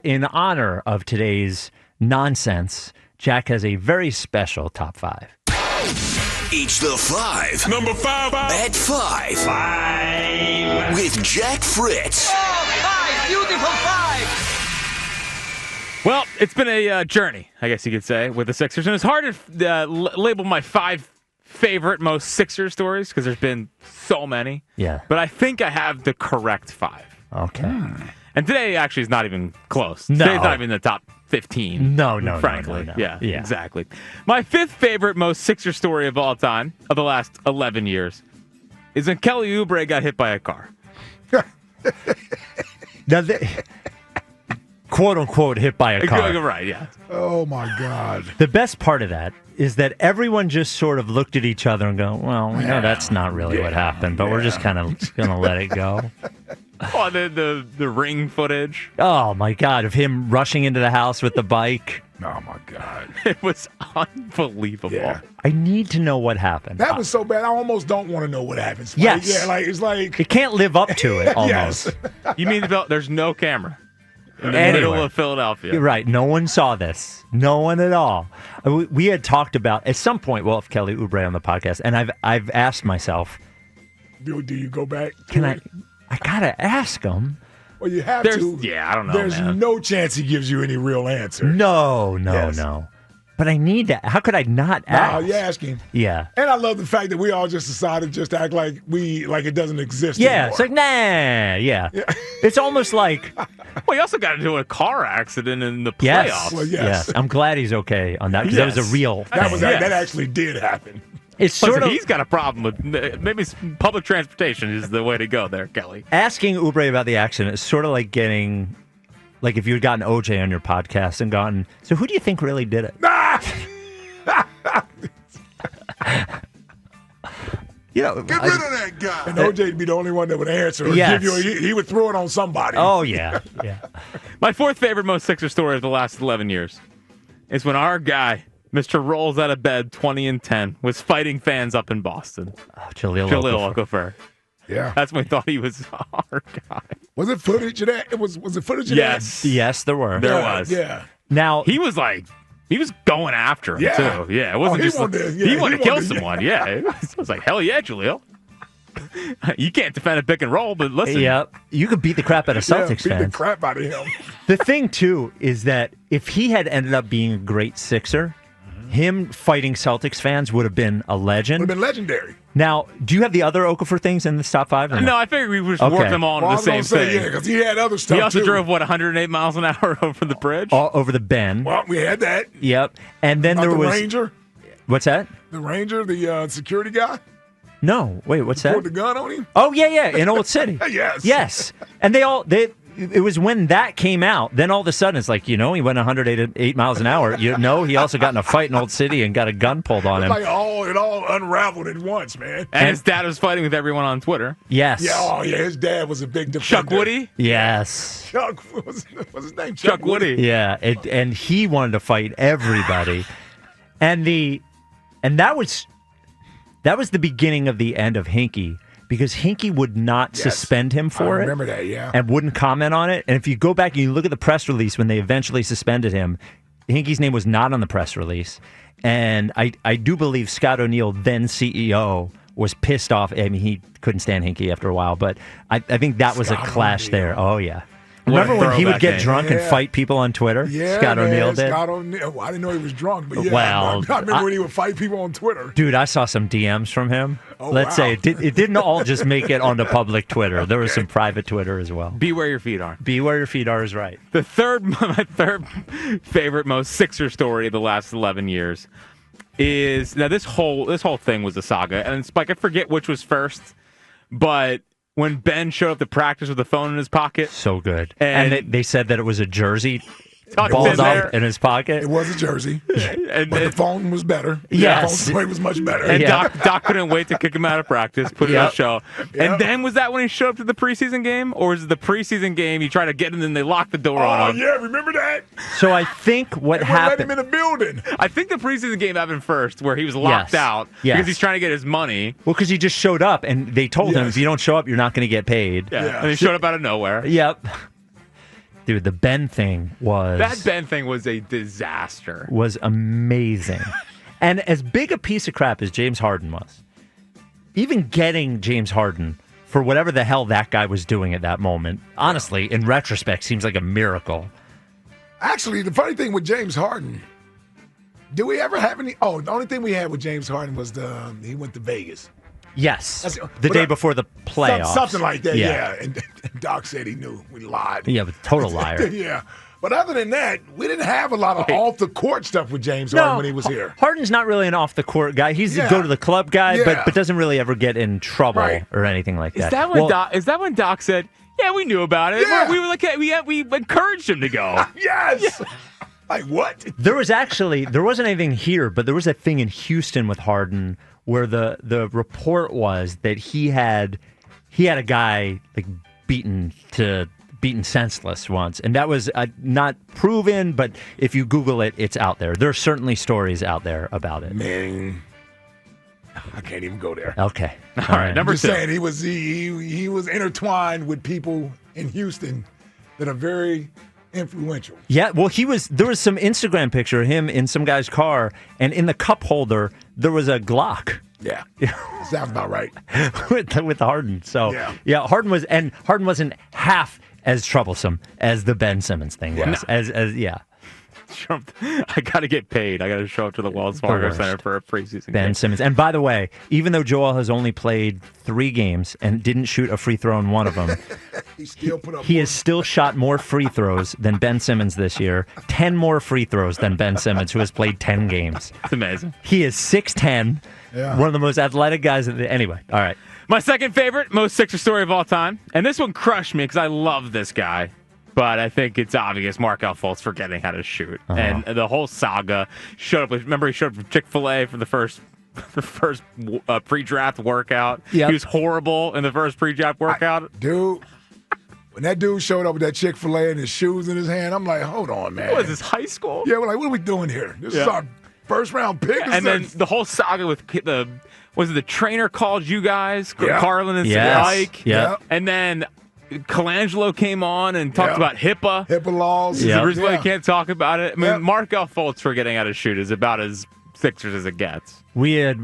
In honor of today's nonsense, Jack has a very special top 5. Each the 5. Number 5. At 5. 5. With Jack Fritz. Oh, 5. Beautiful 5. Well, it's been a journey, I guess you could say, with the Sixers. And it's hard to label my 5 favorite, most Sixers stories because there's been so many. Yeah. But I think I have the correct 5. Okay. And today actually is not even close. No. Today's not even in the top 15. No, frankly. no. Yeah, Yeah. exactly. My 5th favorite, most Sixer story of all time, of the last 11 years, is when Kelly Oubre got hit by a car. Now, quote unquote, hit by a car. Right, yeah. Oh, my God. The best part of that is that everyone just sort of looked at each other and go, well, we know that's not really what happened, but we're just kind of going to let it go. Oh, the ring footage. Oh, my God, of him rushing into the house with the bike. Oh, my God. It was unbelievable. Yeah. I need to know what happened. That was so bad. I almost don't want to know what happens. Yes. It's like. It can't live up to it, almost. Yes. You mean there's no camera in the Anywhere. middle of Philadelphia? You're right. No one saw this. No one at all. We had talked about, at some point, we'll have Kelly Oubre on the podcast, and I've asked myself, Do you go back? I got to ask him. Well, you have to. Yeah, I don't know, There's man. no chance he gives you any real answer. No. Yes. But I need to. How could I not ask? No, you asking. Yeah. And I love the fact that we all just decided just to act like it doesn't exist Yeah, anymore. it's like, nah, yeah. It's almost like, Well, he also got into a car accident in the playoffs. yes, Well, yes. I'm glad he's okay on that, because that was a real That was thing. Yes. that actually did happen. It's Plus, sort of he's got a problem with maybe public transportation is the way to go there, Kelly. asking Oubre about the accident is sort of like getting, like if you had gotten OJ on your podcast and gotten, so who do you think really did it? You know, Get rid of that guy. And OJ would be the only one that would answer. Or Yes. give you. He would throw it on somebody. Oh yeah. My 4th favorite most Sixer story of the last 11 years is when our guy, Mr. Rolls Out of Bed 20-10, was fighting fans up in Boston. Jahlil Jahlil Okafor. Okafor. Yeah. That's when we thought he was our guy. Was it footage of that? Was it footage of Yes. Yes, there were. There that? was. Yeah. Now He was going after him, Yeah. too. Yeah, it wasn't he just wanted to- he yeah, wanted he to kill wanted to- someone. Yeah, it was like, hell yeah, Jahlil. You can't defend a pick and roll, but listen. Yep. You could beat the crap out of Celtics beat the fans. crap out of him. The thing, too, is that if he had ended up being a great Sixer, him fighting Celtics fans would have been a legend. Would have been legendary. Now, do you have the other Okafor things in this top 5? Or No, I figured we would just Okay. work them all into Well, I the was same gonna say, thing. yeah, because he had other stuff He also too. drove, 108 miles an hour over the bridge? All over the bend. Well, we had that. Yep. And then Not there the was. Ranger. What's that? The Ranger, the security guy, No. Wait, what's that? put the gun on him. Oh, yeah, in Old City. Yes. Yes. And it was when that came out, then all of a sudden it's like, he went 108 miles an hour. He also got in a fight in Old City and got a gun pulled on him. Like it all unraveled at once, man. and his dad was fighting with everyone on Twitter. Yes. Yeah, oh yeah, his dad was a big defender. Chuck Woody? Yes. Chuck, what's his name? Chuck Woody. Yeah, and he wanted to fight everybody. and that was the beginning of the end of Hinkie, because Hinkie would not suspend him for I it. remember that, yeah. And wouldn't comment on it. And if you go back and you look at the press release when they eventually suspended him, Hinkie's name was not on the press release. And I do believe Scott O'Neil, then CEO, was pissed off. I mean, he couldn't stand Hinkie after a while, but I think that was Scott a clash O'Neil. there. Oh, yeah. What a Remember when he would throwback get name. drunk and Yeah. fight people on Twitter? Yeah, Scott man, O'Neil did. Scott O'Neil. Well, I didn't know he was drunk, but yeah, Well, I remember when he would fight people on Twitter. Dude, I saw some DMs from him. Oh, Let's wow. say it didn't all just make it onto public Twitter. There was some private Twitter as well. Be where your feet are. Be where your feet are is right. My third favorite, most Sixer story of the last 11 years is, now this whole thing was a saga, and it's like, I forget which was first, but when Ben showed up to practice with a phone in his pocket, So good. And- And they said that it was a jersey tucked balled in there, up in his pocket. It was a jersey, and, but the phone was better. Yes. The phone was much better. and Yeah. Doc couldn't wait to kick him out of practice, put it on Yep. a show. Yep. And then was that when he showed up to the preseason game, or was it the preseason game he tried to get in and then they locked the door Oh on him? yeah, remember that? So I think what They wouldn't let him happened. in the building. I think the preseason game happened first, where he was locked Yes. out Yes. because he's trying to get his money. Well, because he just showed up and they told him, Yes. if you don't show up, you're not going to get paid. Yeah. Yeah. And he showed up out of nowhere. Yep. Dude, the Ben thing was... That Ben thing was a disaster. Was amazing. And as big a piece of crap as James Harden was, even getting James Harden for whatever the hell that guy was doing at that moment, honestly, in retrospect, seems like a miracle. Actually, the funny thing with James Harden, did we ever have any? Oh, the only thing we had with James Harden was he went to Vegas. Yes, the day before the playoffs. Something like that, yeah. And Doc said he knew. We lied. Yeah, but total liar. Yeah. But other than that, we didn't have a lot of off-the-court stuff with James Harden when he was here. Harden's not really an off-the-court guy. He's a go-to-the-club guy, but doesn't really ever get in trouble or anything like that. Is that when Doc said, yeah, we knew about it? Yeah. We were like, we encouraged him to go. Yes. Yeah. Like what? There wasn't anything here, but there was a thing in Houston with Harden where the report was that he had a guy like beaten senseless once, and that was not proven, but if you Google it, it's out there. There are certainly stories out there about it. Man, I can't even go there. Okay, all right. Number just 2. saying, he was intertwined with people in Houston that are very influential. Yeah, well, there was some Instagram picture of him in some guy's car, and in the cup holder there was a Glock. Yeah, sounds about right. with Harden. So yeah, Harden wasn't half as troublesome as the Ben Simmons thing was. I got to get paid. I got to show up to the Wells Fargo Center for a preseason Ben game. Simmons. And by the way, even though Joel has only played 3 games and didn't shoot a free throw in one of them, he has still shot more free throws than Ben Simmons this year. 10 more free throws than Ben Simmons, who has played 10 games. That's amazing. He is 6'10", one of the most athletic guys. Anyway, all right. My second favorite, most Sixer story of all time. And this one crushed me because I love this guy. But I think it's obvious Markelle Fultz forgetting how to shoot. And the whole saga showed up. Remember, he showed up for Chick-fil-A for the first pre-draft workout. Yep. He was horrible in the first pre-draft workout. Dude, when that dude showed up with that Chick-fil-A and his shoes in his hand, I'm like, hold on, man. What is this, high school? Yeah, we're like, what are we doing here? This is our first-round pick? And then the whole saga with the trainer called you guys, Carlin and Ike? Yeah. And then Colangelo came on and talked about HIPAA. HIPAA laws. The reason why you can't talk about it. I mean, Markelle Fultz forgetting how to shoot is about as Sixers as it gets. We had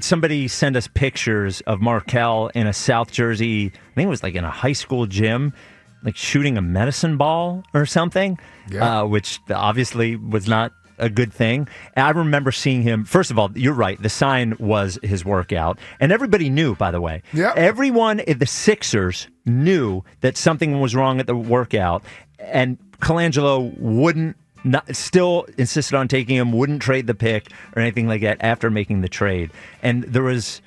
somebody send us pictures of Markelle in a South Jersey, I think it was like in a high school gym, like shooting a medicine ball or something, which obviously was not a good thing. And I remember seeing him. First of all, you're right. The sign was his workout. And everybody knew, by the way. Yeah. Everyone at the Sixers knew that something was wrong at the workout. And Colangelo still insisted on taking him, wouldn't trade the pick or anything like that after making the trade. And there was...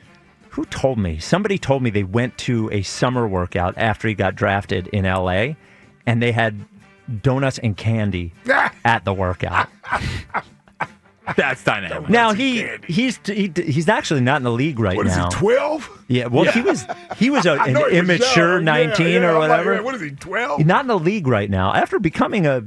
Who told me? Somebody told me they went to a summer workout after he got drafted in L.A., and they had donuts and candy at the workout. That's dynamic. Now he's actually not in the league right now. What is he, 12? Yeah, well he was an immature 19 or whatever. Like, what is he, 12? He's not in the league right now. After becoming a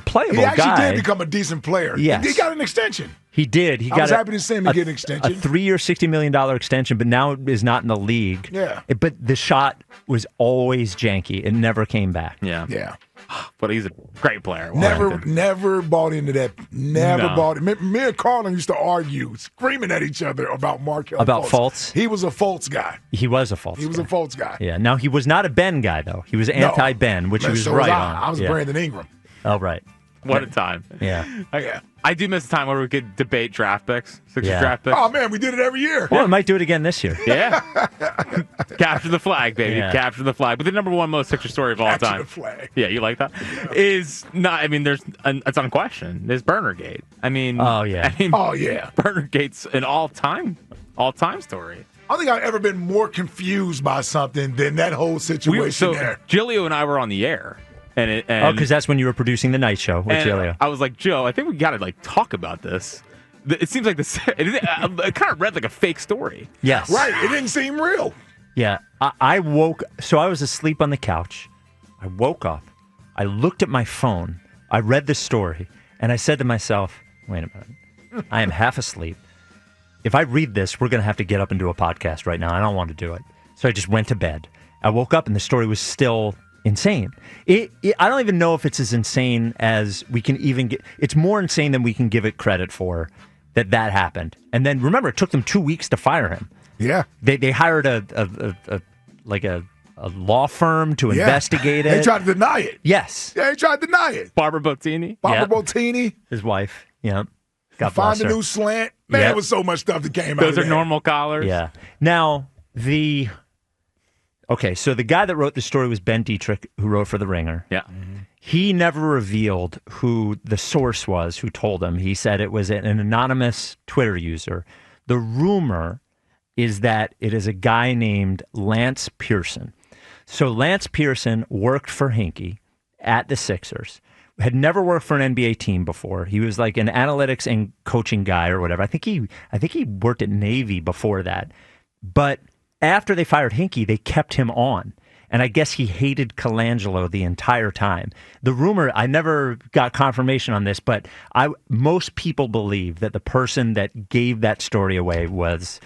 playable guy. He actually did become a decent player. Yes. He got an extension. He did. I was happy to see him get an extension. A 3-year, $60 million extension, but now is not in the league. Yeah. But the shot was always janky. It never came back. Yeah. But he's a great player. Never bought into that. Bought it. Me and Carlin used to argue, screaming at each other about Markelle Fultz. He was a Fultz guy. He was a Fultz guy. He was a Fultz guy. Yeah. Now, he was not a Ben guy, though. He was anti-Ben, which he was right on. I was Brandon Ingram. Oh, right. What a time. Yeah. I do miss a time where we could debate draft picks, Sixers draft picks. Oh, man, we did it every year. Well, we might do it again this year. Yeah. Capture the flag, baby. Yeah. Capture the flag. But the number one most Sixer story of all Capture time. the flag. Yeah, you like that? Is not, I mean, it's unquestioned. There's Burnergate. I mean, oh, yeah. Burnergate's an all-time story. I don't think I've ever been more confused by something than that whole situation there. Gilio and I were on the air. Because that's when you were producing the night show with Gilio. I was like, Joe, I think we got to talk about this. It seems like it kind of read like a fake story. Yes. Right. It didn't seem real. Yeah. I woke, so I was asleep on the couch. I woke up. I looked at my phone. I read the story. And I said to myself, wait a minute. I am half asleep. If I read this, we're going to have to get up and do a podcast right now. I don't want to do it. So I just went to bed. I woke up and the story was still insane. I don't even know if it's as insane as we can even get. It's more insane than we can give it credit for that happened. And then remember, it took them 2 weeks to fire him. Yeah. They hired a law firm to investigate it. They tried to deny it. Yes. Yeah, they tried to deny it. Barbara Bottini. Bottini. His wife. Yeah. God Find bless a her. new slant. Man, Yep. there was so much stuff that came out Those of are that. normal collars. Yeah. Now, so the guy that wrote the story was Ben Dietrich, who wrote for The Ringer. Yeah. He never revealed who the source was who told him. He said it was an anonymous Twitter user. The rumor is that it is a guy named Lance Pearson. So Lance Pearson worked for Hinkie at the Sixers, had never worked for an NBA team before. He was like an analytics and coaching guy or whatever. I think he worked at Navy before that. But after they fired Hinkie, they kept him on. And I guess he hated Colangelo the entire time. The rumor, I never got confirmation on this, but most people believe that the person that gave that story away was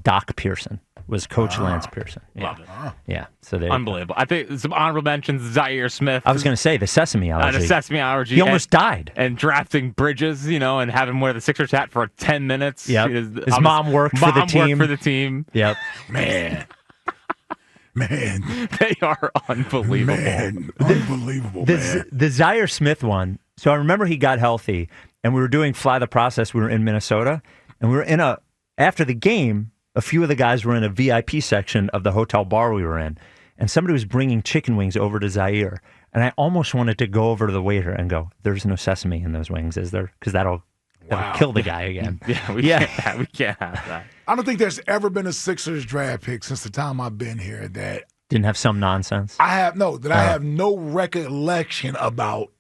Doc Pearson, was Coach Lance Pearson. Yeah. Love it. Yeah. So they Unbelievable. I think some honorable mentions, Zaire Smith. I was going to say the sesame allergy. The sesame allergy. He almost died. And drafting Bridges, and having him wear the Sixers hat for 10 minutes. Yep. His mom worked for the team. Yep. Man, they are unbelievable. Unbelievable, man. The Zaire Smith one. So I remember he got healthy, and we were doing Fly the Process. We were in Minnesota, and we were after the game, a few of the guys were in a VIP section of the hotel bar we were in, and somebody was bringing chicken wings over to Zaire, and I almost wanted to go over to the waiter and go, "There's no sesame in those wings, is there? Because that'll kill the guy again." We can't have that. I don't think there's ever been a Sixers draft pick since the time I've been here that didn't have some nonsense. I have no recollection about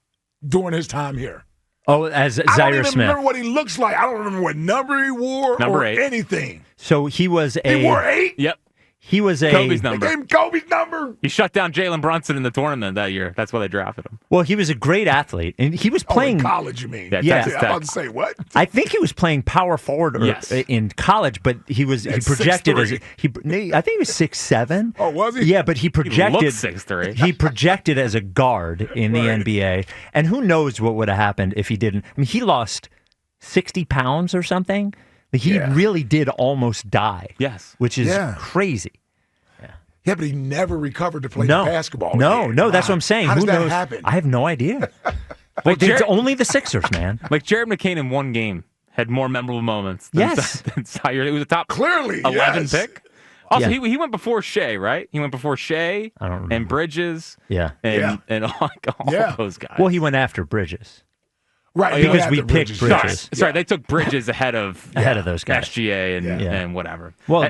during his time here. Oh, as Zaire I don't even Smith. remember what he looks like. I don't remember what number he wore Number or 8. anything. So he was He wore 8? Yep. He was Kobe's They number. gave him Kobe's number. He shut down Jalen Brunson in the tournament that year. That's why they drafted him. Well, he was a great athlete, and he was playing in college, you mean? Yeah. Texas I'm Tech. about to say, what? I think he was playing power forward Yes. in college, but he projected as 6'3". I think he was 6'7". Oh, was he? Yeah, but he projected. looked 6'3". He projected as a guard in the Right. NBA, and who knows what would have happened if he didn't. I mean, he lost 60 pounds or something. He really did almost die. Yes. Which is crazy. Yeah, but he never recovered to play No, basketball. no, again. no. That's what I'm saying. How Who does that knows? happen? I have no idea. Like It's only the Sixers, man. Like Jared McCain in one game had more memorable moments than, Yes. than Zaire. It was a top Clearly, 11 yes. pick. Also, Yeah. he went before Shea, right? He went before Shea I don't remember. and Bridges Yeah. and all those guys. Well, he went after Bridges. Right, Oh, he because had we the picked Sorry, Bridges. sorry, they took Bridges ahead of those guys. SGA and, Yeah. and whatever. Well,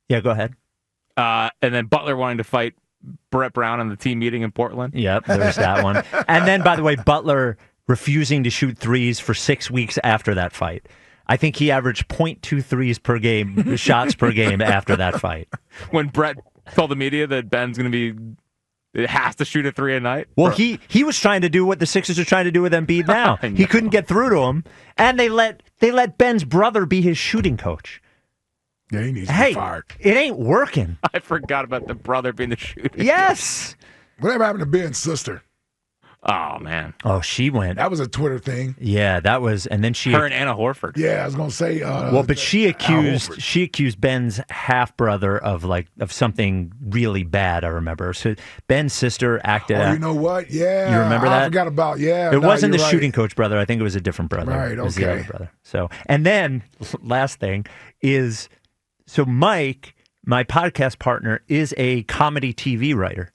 yeah, go ahead. And then Butler wanting to fight Brett Brown in the team meeting in Portland. Yep, there's that one. And then, by the way, Butler refusing to shoot threes for 6 weeks after that fight. I think he averaged 0.2 threes per game, shots per game after that fight. When Brett told the media that Ben's going to it has to shoot a 3 a night. Well, he was trying to do what the Sixers are trying to do with Embiid now. He couldn't get through to him, and they let Ben's brother be his shooting coach. Yeah, he needs to Hey, be fired. it ain't working. I forgot about the brother being the shooter. Yes. Whatever happened to Ben's sister? Oh, man. Oh, she went. That was a Twitter thing. Yeah, that was, and then she. Her and Anna Horford. Yeah, I was gonna say. Well, but she Al Horford. accused Ben's half brother of something really bad. I remember. So Ben's sister acted. Oh, out. you know what? Yeah, You remember that? I forgot about. Yeah, It wasn't the you're right. shooting coach brother. I think it was a different brother. Right, It was the okay. other brother. So, and then last thing is, so Mike, my podcast partner, is a comedy TV writer.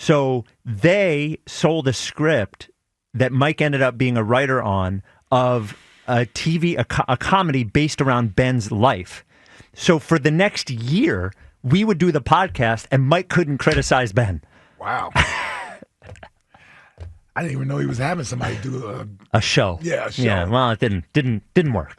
So they sold a script that Mike ended up being a writer on of a comedy based around Ben's life. So for the next year, we would do the podcast, and Mike couldn't criticize Ben. Wow. I didn't even know he was having somebody do A show. Yeah, a show. Yeah, well, it didn't work.